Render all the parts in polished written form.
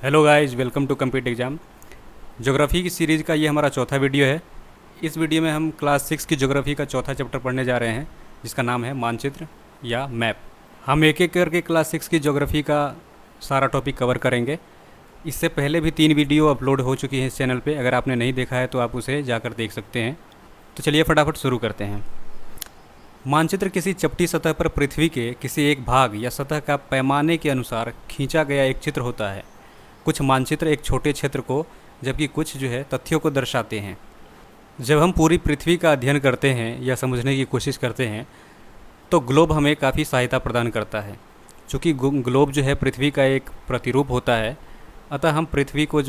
Hello guys, welcome to computer exam. Geography की series का ये हमारा चौथा वीडियो है। इस वीडियो में हम क्लास 6 की ज्योग्राफी का चौथा चैप्टर पढ़ने जा रहे हैं, जिसका नाम है मानचित्र या मैप। हम एक एक करके क्लास 6 की ज्योग्राफी का सारा टॉपिक कवर करेंगे। इससे पहले भी 3 वीडियो अपलोड हो चुकी हैं इस चैनल पे। अगर आपने नहीं देखा है तो आप उसे जाकर देख सकते हैं। तो चलिए फटाफट शुरू करते हैं। मानचित्र किसी चपटी सतह पर पृथ्वी के किसी एक भाग या सतह का पैमाने के अनुसार खींचा गया एक चित्र होता है। कुछ मानचित्र एक छोटे क्षेत्र को, जबकि कुछ तथ्यों को दर्शाते हैं। जब हम पूरी पृथ्वी का अध्ययन करते हैं या समझने की कोशिश करते हैं तो ग्लोब हमें काफ़ी सहायता प्रदान करता है। चूँकि ग्लोब पृथ्वी का एक प्रतिरूप होता है, अतः हम पृथ्वी को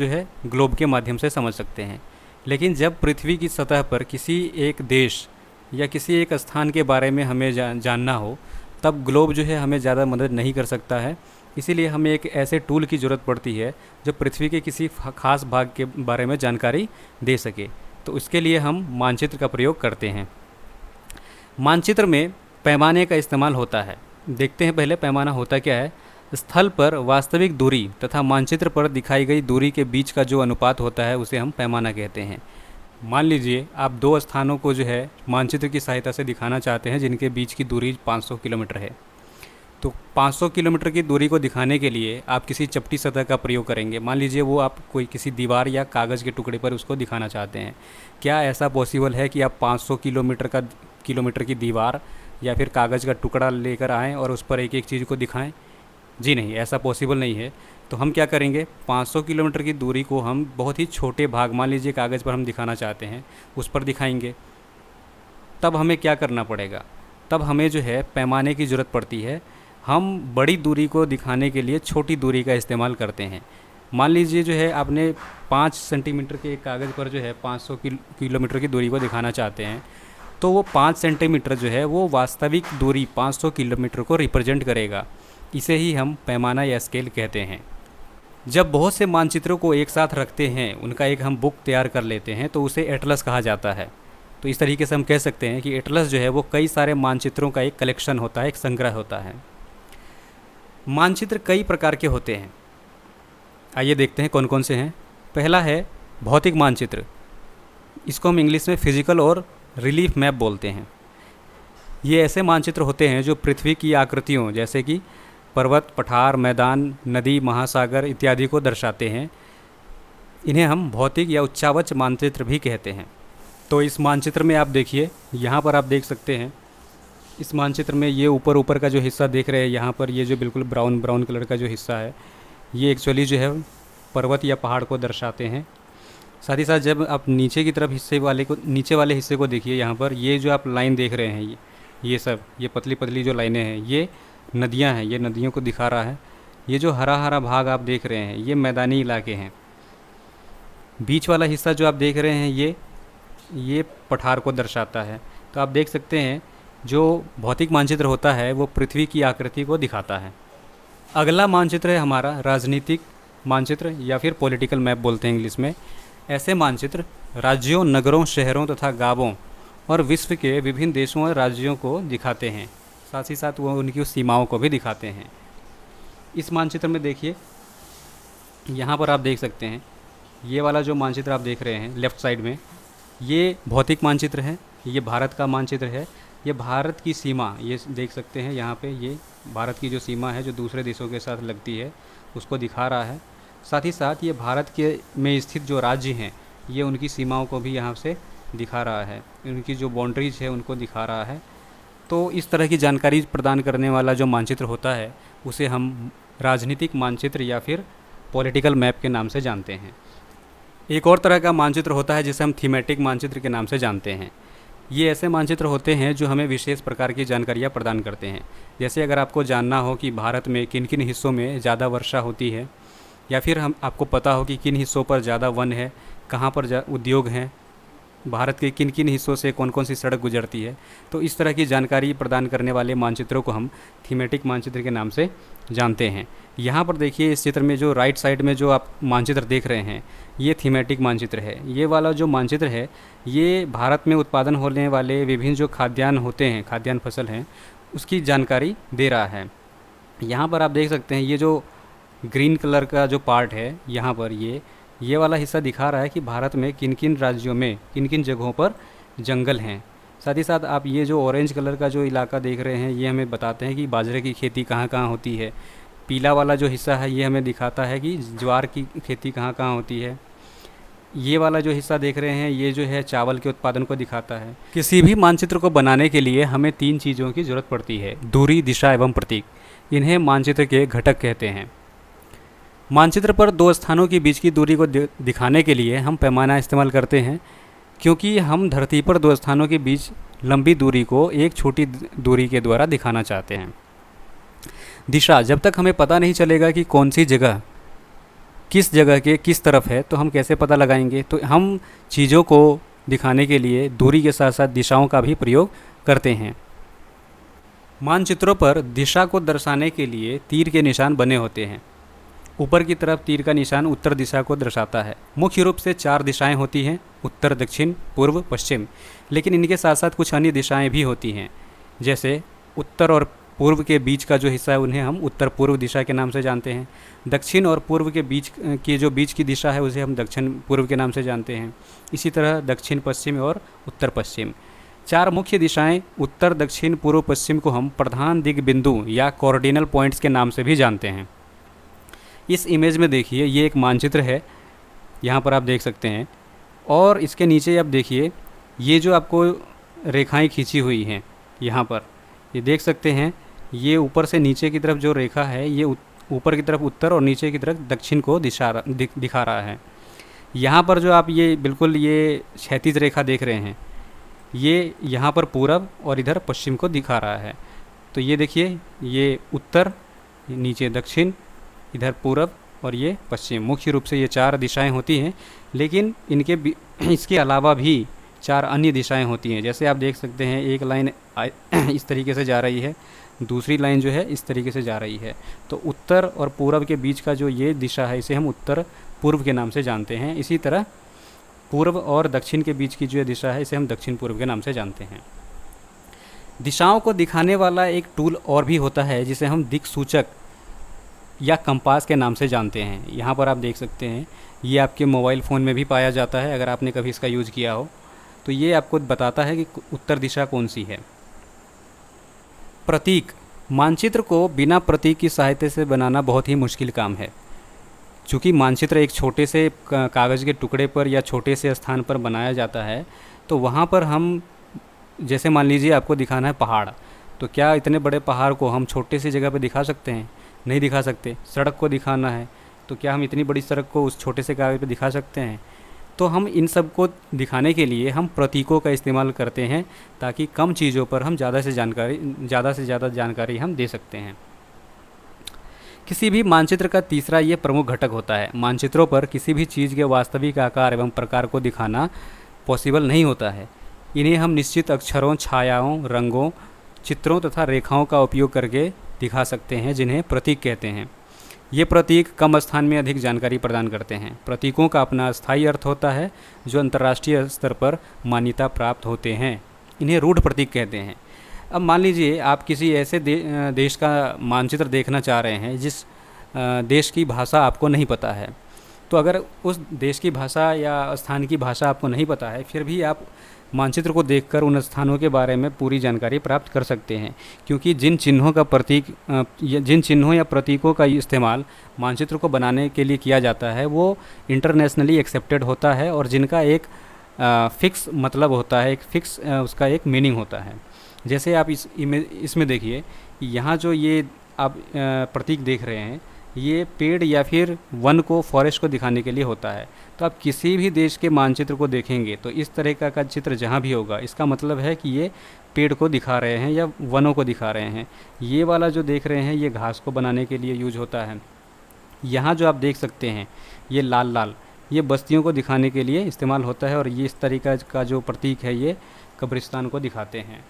ग्लोब के माध्यम से समझ सकते हैं। लेकिन जब पृथ्वी की सतह पर किसी एक देश या किसी एक स्थान के बारे में हमें जानना हो, तब ग्लोब हमें ज़्यादा मदद नहीं कर सकता है। इसीलिए हमें एक ऐसे टूल की ज़रूरत पड़ती है जो पृथ्वी के किसी खास भाग के बारे में जानकारी दे सके। तो इसके लिए हम मानचित्र का प्रयोग करते हैं। मानचित्र में पैमाने का इस्तेमाल होता है। देखते हैं पहले पैमाना होता क्या है। स्थल पर वास्तविक दूरी तथा मानचित्र पर दिखाई गई दूरी के बीच का जो अनुपात होता है उसे हम पैमाना कहते हैं। मान लीजिए आप दो स्थानों को मानचित्र की सहायता से दिखाना चाहते हैं जिनके बीच की दूरी 500 किलोमीटर है। तो 500 किलोमीटर की दूरी को दिखाने के लिए आप किसी चपटी सतह का प्रयोग करेंगे। मान लीजिए वो आप कोई किसी दीवार या कागज़ के टुकड़े पर उसको दिखाना चाहते हैं। क्या ऐसा पॉसिबल है कि आप 500 किलोमीटर की दीवार या फिर कागज़ का टुकड़ा लेकर आएँ और उस पर एक एक चीज़ को दिखाएँ? जी नहीं, ऐसा पॉसिबल नहीं है। तो हम क्या करेंगे, 500 किलोमीटर की दूरी को हम बहुत ही छोटे भाग, मान लीजिए कागज़ पर हम दिखाना चाहते हैं, उस पर दिखाएंगे। तब हमें क्या करना पड़ेगा, तब हमें पैमाने की ज़रूरत पड़ती है। हम बड़ी दूरी को दिखाने के लिए छोटी दूरी का इस्तेमाल करते हैं। मान लीजिए आपने 5 सेंटीमीटर के कागज़ पर 500 किलोमीटर की दूरी को दिखाना चाहते हैं, तो वो 5 सेंटीमीटर वो वास्तविक दूरी 500 किलोमीटर को रिप्रेजेंट करेगा। इसे ही हम पैमाना या स्केल कहते हैं। जब बहुत से मानचित्रों को एक साथ रखते हैं, उनका एक हम बुक तैयार कर लेते हैं, तो उसे एटलस कहा जाता है। तो इस तरीके से हम कह सकते हैं कि एटलस वो कई सारे मानचित्रों का एक कलेक्शन होता है, एक संग्रह होता है। मानचित्र कई प्रकार के होते हैं। आइए देखते हैं कौन कौन से हैं। पहला है भौतिक मानचित्र। इसको हम इंग्लिश में फिजिकल और रिलीफ मैप बोलते हैं। ये ऐसे मानचित्र होते हैं जो पृथ्वी की आकृतियों जैसे कि पर्वत, पठार, मैदान, नदी, महासागर इत्यादि को दर्शाते हैं। इन्हें हम भौतिक या उच्चावच मानचित्र भी कहते हैं। तो इस मानचित्र में आप देखिए, यहाँ पर आप देख सकते हैं, इस मानचित्र में ये ऊपर का जो हिस्सा देख रहे हैं, यहाँ पर ये जो बिल्कुल ब्राउन कलर का जो हिस्सा है, ये एक्चुअली पर्वत या पहाड़ को दर्शाते हैं। साथ ही साथ जब आप नीचे की तरफ नीचे वाले हिस्से को देखिए, यहाँ पर ये जो आप लाइन देख रहे हैं, ये पतली पतली जो लाइनें हैं, ये नदियाँ हैं, ये नदियों को दिखा रहा है। ये जो हरा हरा भाग आप देख रहे हैं, ये मैदानी इलाके हैं। बीच वाला हिस्सा जो आप देख रहे हैं, ये पठार को दर्शाता है। तो आप देख सकते हैं जो भौतिक मानचित्र होता है वो पृथ्वी की आकृति को दिखाता है। अगला मानचित्र है हमारा राजनीतिक मानचित्र या फिर पॉलिटिकल मैप बोलते हैं इंग्लिश में। ऐसे मानचित्र राज्यों, नगरों, शहरों तथा गांवों और विश्व के विभिन्न देशों और राज्यों को दिखाते हैं। साथ ही साथ वो उनकी सीमाओं को भी दिखाते हैं। इस मानचित्र में देखिए, यहाँ पर आप देख सकते हैं, ये वाला जो मानचित्र आप देख रहे हैं लेफ़्ट साइड में, ये भौतिक मानचित्र है। ये भारत का मानचित्र है। ये भारत की सीमा, ये देख सकते हैं यहाँ पे, ये भारत की जो सीमा है जो दूसरे देशों के साथ लगती है उसको दिखा रहा है। साथ ही साथ ये भारत के में स्थित जो राज्य हैं, ये उनकी सीमाओं को भी यहाँ से दिखा रहा है, उनकी जो बाउंड्रीज है उनको दिखा रहा है। तो इस तरह की जानकारी प्रदान करने वाला जो मानचित्र होता है उसे हम राजनीतिक मानचित्र या फिर पॉलिटिकल मैप के नाम से जानते हैं। एक और तरह का मानचित्र होता है जिसे हम थीमेटिक मानचित्र के नाम से जानते हैं। ये ऐसे मानचित्र होते हैं जो हमें विशेष प्रकार की जानकारियाँ प्रदान करते हैं। जैसे अगर आपको जानना हो कि भारत में किन किन हिस्सों में ज़्यादा वर्षा होती है, या फिर आपको पता हो कि किन हिस्सों पर ज़्यादा वन है, कहाँ पर उद्योग हैं, भारत के किन किन हिस्सों से कौन कौन सी सड़क गुजरती है, तो इस तरह की जानकारी प्रदान करने वाले मानचित्रों को हम थीमेटिक मानचित्र के नाम से जानते हैं। यहाँ पर देखिए, इस चित्र में जो राइट साइड में जो आप मानचित्र देख रहे हैं, ये थीमेटिक मानचित्र है। ये वाला जो मानचित्र है, ये भारत में उत्पादन होने वाले विभिन्न जो खाद्यान्न होते हैं, खाद्यान्न फसल हैं, उसकी जानकारी दे रहा है। यहाँ पर आप देख सकते हैं, ये जो ग्रीन कलर का जो पार्ट है यहाँ पर ये वाला हिस्सा दिखा रहा है कि भारत में किन किन राज्यों में किन किन जगहों पर जंगल हैं। साथ ही साथ आप ये जो ऑरेंज कलर का जो इलाका देख रहे हैं ये हमें बताते हैं कि बाजरे की खेती कहाँ कहाँ होती है। पीला वाला जो हिस्सा है ये हमें दिखाता है कि ज्वार की खेती कहाँ कहाँ होती है। ये वाला जो हिस्सा देख रहे हैं ये जो है चावल के उत्पादन को दिखाता है। किसी भी मानचित्र को बनाने के लिए हमें 3 चीज़ों की ज़रूरत पड़ती है: दूरी, दिशा एवं प्रतीक। इन्हें मानचित्र के घटक कहते हैं। मानचित्र पर 2 स्थानों के बीच की दूरी को दिखाने के लिए हम पैमाना इस्तेमाल करते हैं, क्योंकि हम धरती पर 2 स्थानों के बीच लंबी दूरी को एक छोटी दूरी के द्वारा दिखाना चाहते हैं। दिशा, जब तक हमें पता नहीं चलेगा कि कौन सी जगह किस जगह के किस तरफ है तो हम कैसे पता लगाएंगे। तो हम चीज़ों को दिखाने के लिए दूरी के साथ साथ दिशाओं का भी प्रयोग करते हैं। मानचित्रों पर दिशा को दर्शाने के लिए तीर के निशान बने होते हैं। ऊपर की तरफ तीर का निशान उत्तर दिशा को दर्शाता है। मुख्य रूप से 4 दिशाएं होती हैं: उत्तर, दक्षिण, पूर्व, पश्चिम। लेकिन इनके साथ साथ कुछ अन्य दिशाएं भी होती हैं, जैसे उत्तर और पूर्व के बीच का जो हिस्सा है उन्हें हम उत्तर पूर्व दिशा के नाम से जानते हैं। दक्षिण और पूर्व के बीच की जो बीच की दिशा है उसे हम दक्षिण पूर्व के नाम से जानते हैं। इसी तरह दक्षिण पश्चिम और उत्तर पश्चिम। 4 मुख्य दिशाएं उत्तर, दक्षिण, पूर्व, पश्चिम को हम प्रधान दिग बिंदु या कोऑर्डिनल पॉइंट्स के नाम से भी जानते हैं। इस इमेज में देखिए ये एक मानचित्र है, यहाँ पर आप देख सकते हैं। और इसके नीचे आप देखिए ये जो आपको रेखाएं खींची हुई हैं यहाँ पर, ये देख सकते हैं। ये ऊपर से नीचे की तरफ जो रेखा है ये ऊपर की तरफ उत्तर और नीचे की तरफ दक्षिण को दिखा रहा है। यहाँ पर जो आप ये बिल्कुल ये क्षैतिज रेखा देख रहे हैं ये यहाँ पर पूरब और इधर पश्चिम को दिखा रहा है। तो ये देखिए ये उत्तर, नीचे दक्षिण, इधर पूरब और ये पश्चिम। मुख्य रूप से ये 4 दिशाएं होती हैं, लेकिन इसके अलावा भी 4 अन्य दिशाएं होती हैं। जैसे आप देख सकते हैं एक लाइन इस तरीके से जा रही है, दूसरी लाइन जो है इस तरीके से जा रही है। तो उत्तर और पूरब के बीच का जो ये दिशा है इसे हम उत्तर पूर्व के नाम से जानते हैं। इसी तरह पूर्व और दक्षिण के बीच की जो दिशा है इसे हम दक्षिण पूर्व के नाम से जानते हैं। दिशाओं को दिखाने वाला एक टूल और भी होता है जिसे हम दिक्सूचक या कंपास के नाम से जानते हैं। यहाँ पर आप देख सकते हैं ये आपके मोबाइल फ़ोन में भी पाया जाता है, अगर आपने कभी इसका यूज़ किया हो तो ये आपको बताता है कि उत्तर दिशा कौन सी है। प्रतीक, मानचित्र को बिना प्रतीक की सहायता से बनाना बहुत ही मुश्किल काम है। चूँकि मानचित्र एक छोटे से कागज़ के टुकड़े पर या छोटे से स्थान पर बनाया जाता है, तो वहाँ पर हम जैसे मान लीजिए आपको दिखाना है पहाड़, तो क्या इतने बड़े पहाड़ को हम छोटे सी जगह पर दिखा सकते हैं? नहीं दिखा सकते। सड़क को दिखाना है तो क्या हम इतनी बड़ी सड़क को उस छोटे से कागज़ पर दिखा सकते हैं? तो हम इन सब को दिखाने के लिए हम प्रतीकों का इस्तेमाल करते हैं, ताकि कम चीज़ों पर हम ज़्यादा से ज़्यादा जानकारी हम दे सकते हैं। किसी भी मानचित्र का तीसरा ये प्रमुख घटक होता है। मानचित्रों पर किसी भी चीज़ के वास्तविक आकार एवं प्रकार को दिखाना पॉसिबल नहीं होता है। इन्हें हम निश्चित अक्षरों, छायाओं, रंगों, चित्रों तथा रेखाओं का उपयोग करके दिखा सकते हैं, जिन्हें प्रतीक कहते हैं। ये प्रतीक कम स्थान में अधिक जानकारी प्रदान करते हैं। प्रतीकों का अपना स्थायी अर्थ होता है जो अंतर्राष्ट्रीय स्तर पर मान्यता प्राप्त होते हैं। इन्हें रूढ़ प्रतीक कहते हैं। अब मान लीजिए आप किसी ऐसे देश का मानचित्र देखना चाह रहे हैं जिस देश की भाषा आपको नहीं पता है। तो अगर उस देश की भाषा या स्थान की भाषा आपको नहीं पता है, फिर भी आप मानचित्र को देखकर उन स्थानों के बारे में पूरी जानकारी प्राप्त कर सकते हैं, क्योंकि जिन चिन्हों या प्रतीकों का इस्तेमाल मानचित्र को बनाने के लिए किया जाता है वो इंटरनेशनली एक्सेप्टेड होता है और जिनका एक फ़िक्स मतलब होता है, एक फ़िक्स उसका एक मीनिंग होता है। जैसे आप इसमें देखिए, यहाँ जो ये आप प्रतीक देख रहे हैं ये पेड़ या फिर वन को, फॉरेस्ट को दिखाने के लिए होता है। तो आप किसी भी देश के मानचित्र को देखेंगे तो इस तरह का चित्र जहाँ भी होगा इसका मतलब है कि ये पेड़ को दिखा रहे हैं या वनों को दिखा रहे हैं। ये वाला जो देख रहे हैं ये घास को बनाने के लिए यूज होता है। यहाँ जो आप देख सकते हैं ये लाल लाल, ये बस्तियों को दिखाने के लिए इस्तेमाल होता है और ये इस तरीका का जो प्रतीक है ये कब्रिस्तान को दिखाते हैं।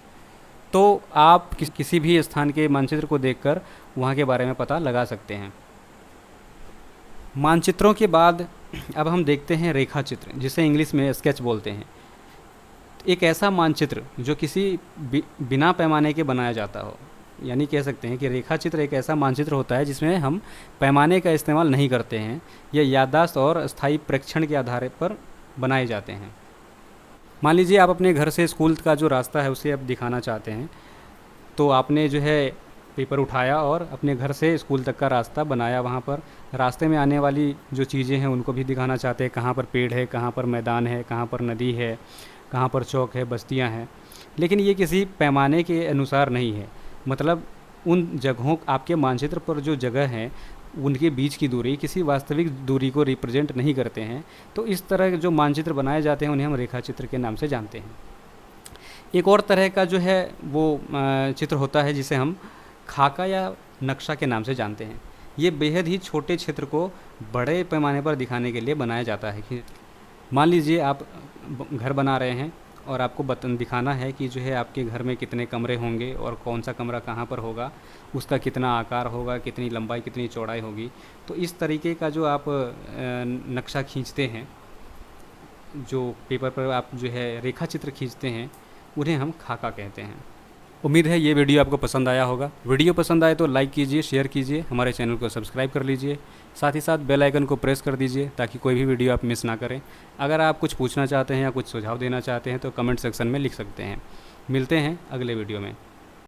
तो आप किसी भी स्थान के मानचित्र को देखकर वहाँ के बारे में पता लगा सकते हैं। मानचित्रों के बाद अब हम देखते हैं रेखा चित्र, जिसे इंग्लिश में स्केच बोलते हैं। एक ऐसा मानचित्र जो किसी बिना पैमाने के बनाया जाता हो, यानी कह सकते हैं कि रेखा चित्र एक ऐसा मानचित्र होता है जिसमें हम पैमाने का इस्तेमाल नहीं करते हैं। ये याददाश्त और स्थायी प्रेक्षण के आधार पर बनाए जाते हैं। मान लीजिए आप अपने घर से स्कूल का जो रास्ता है उसे आप दिखाना चाहते हैं, तो आपने जो है पेपर उठाया और अपने घर से स्कूल तक का रास्ता बनाया। वहाँ पर रास्ते में आने वाली जो चीज़ें हैं उनको भी दिखाना चाहते हैं, कहाँ पर पेड़ है, कहाँ पर मैदान है, कहाँ पर नदी है, कहाँ पर चौक है, बस्तियाँ हैं। लेकिन ये किसी पैमाने के अनुसार नहीं है, मतलब उन जगहों, आपके मानचित्र पर जो जगह है उनके बीच की दूरी किसी वास्तविक दूरी को रिप्रेजेंट नहीं करते हैं। तो इस तरह के जो मानचित्र बनाए जाते हैं उन्हें हम रेखा चित्र के नाम से जानते हैं। एक और तरह का जो है वो चित्र होता है जिसे हम खाका या नक्शा के नाम से जानते हैं। ये बेहद ही छोटे क्षेत्र को बड़े पैमाने पर दिखाने के लिए बनाया जाता है। कि मान लीजिए आप घर बना रहे हैं और आपको दिखाना है कि जो है आपके घर में कितने कमरे होंगे और कौन सा कमरा कहाँ पर होगा, उसका कितना आकार होगा, कितनी लंबाई कितनी चौड़ाई होगी। तो इस तरीके का जो आप नक्शा खींचते हैं, जो पेपर पर आप जो है रेखा चित्र खींचते हैं, उन्हें हम खाका कहते हैं। उम्मीद है ये वीडियो आपको पसंद आया होगा। वीडियो पसंद आए तो लाइक कीजिए, शेयर कीजिए, हमारे चैनल को सब्सक्राइब कर लीजिए, साथ ही साथ बेल आइकन को प्रेस कर दीजिए ताकि कोई भी वीडियो आप मिस ना करें। अगर आप कुछ पूछना चाहते हैं या कुछ सुझाव देना चाहते हैं तो कमेंट सेक्शन में लिख सकते हैं। मिलते हैं अगले वीडियो में।